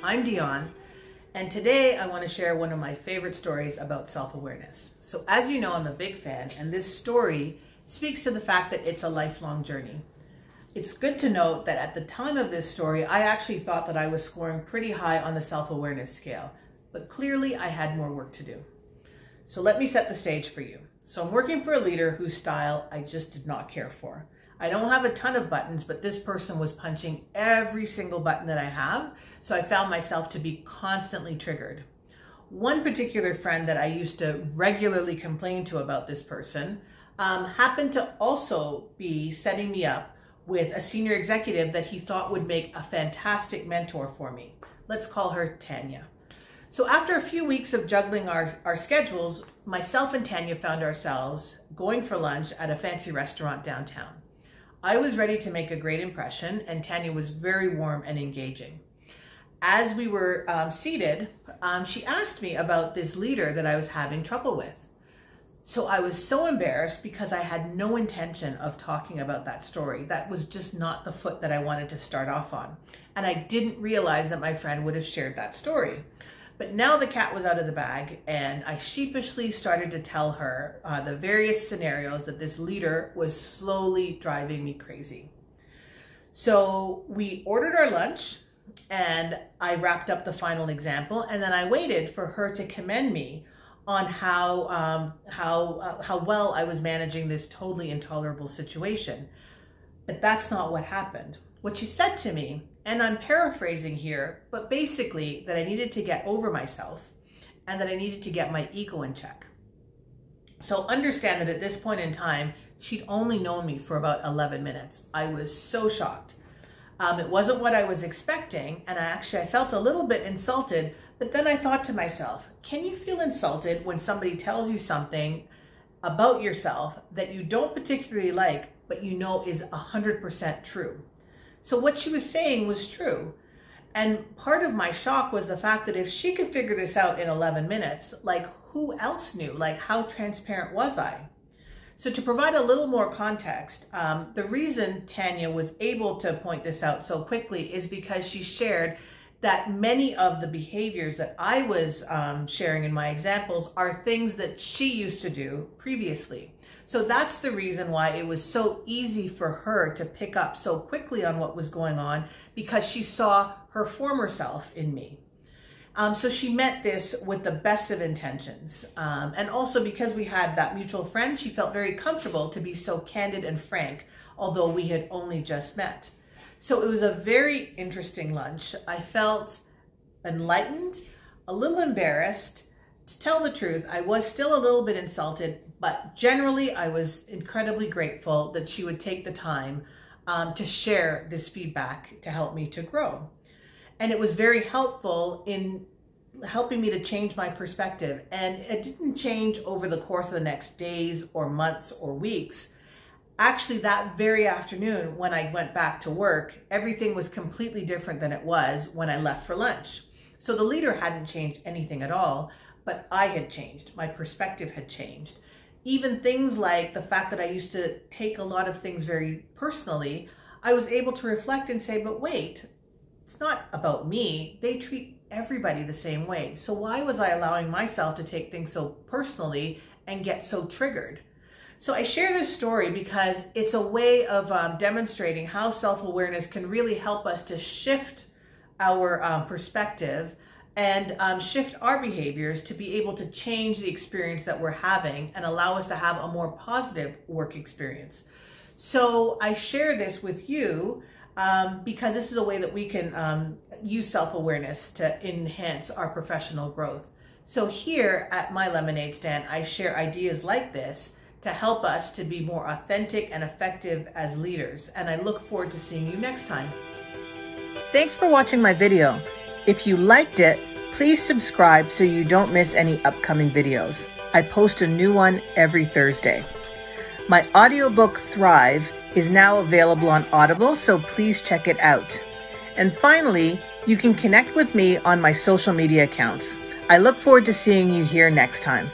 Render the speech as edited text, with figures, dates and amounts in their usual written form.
I'm Dion, and today I want to share one of my favorite stories about self-awareness. So as you know, I'm a big fan, and this story speaks to the fact that it's a lifelong journey. It's good to note that at the time of this story, I actually thought that I was scoring pretty high on the self-awareness scale, but clearly I had more work to do. So let me set the stage for you. So I'm working for a leader whose style I just did not care for. I don't have a ton of buttons, but this person was punching every single button that I have, so I found myself to be constantly triggered. One particular friend that I used to regularly complain to about this person happened to also be setting me up with a senior executive that he thought would make a fantastic mentor for me. Let's call her Tanya. So after a few weeks of juggling our schedules, myself and Tanya found ourselves going for lunch at a fancy restaurant downtown. I was ready to make a great impression, and Tanya was very warm and engaging. As we were seated, she asked me about this leader that I was having trouble with. So I was so embarrassed because I had no intention of talking about that story. That was just not the foot that I wanted to start off on. And I didn't realize that my friend would have shared that story. But now the cat was out of the bag, and I sheepishly started to tell her the various scenarios that this leader was slowly driving me crazy. So we ordered our lunch, and I wrapped up the final example, and then I waited for her to commend me on how well I was managing this totally intolerable situation. But that's not what happened. What she said to me, and I'm paraphrasing here, but basically that I needed to get over myself and that I needed to get my ego in check. So understand that at this point in time, she'd only known me for about 11 minutes. I was so shocked. It wasn't what I was expecting, and I felt a little bit insulted, but then I thought to myself, can you feel insulted when somebody tells you something about yourself that you don't particularly like, but you know is 100% true? So what she was saying was true. And part of my shock was the fact that if she could figure this out in 11 minutes, like who else knew? Like how transparent was I? So to provide a little more context, the reason Tanya was able to point this out so quickly is because she shared that many of the behaviors that I was sharing in my examples are things that she used to do previously. So that's the reason why it was so easy for her to pick up so quickly on what was going on, because she saw her former self in me. So she met this with the best of intentions. And also because we had that mutual friend, she felt very comfortable to be so candid and frank, although we had only just met. So it was a very interesting lunch. I felt enlightened, a little embarrassed. To tell the truth, I was still a little bit insulted, but generally I was incredibly grateful that she would take the time to share this feedback to help me to grow. And it was very helpful in helping me to change my perspective. And it didn't change over the course of the next days or months or weeks. Actually, that very afternoon when I went back to work, everything was completely different than it was when I left for lunch. So the leader hadn't changed anything at all, but I had changed. My perspective had changed. Even things like the fact that I used to take a lot of things very personally, I was able to reflect and say, but wait, it's not about me. They treat everybody the same way. So why was I allowing myself to take things so personally and get so triggered? So I share this story because it's a way of demonstrating how self-awareness can really help us to shift our perspective and shift our behaviors to be able to change the experience that we're having and allow us to have a more positive work experience. So I share this with you because this is a way that we can use self-awareness to enhance our professional growth. So here at my lemonade stand, I share ideas like this to help us to be more authentic and effective as leaders. And I look forward to seeing you next time. Thanks for watching my video. If you liked it, please subscribe so you don't miss any upcoming videos. I post a new one every Thursday. My audiobook Thrive is now available on Audible, so please check it out. And finally, you can connect with me on my social media accounts. I look forward to seeing you here next time.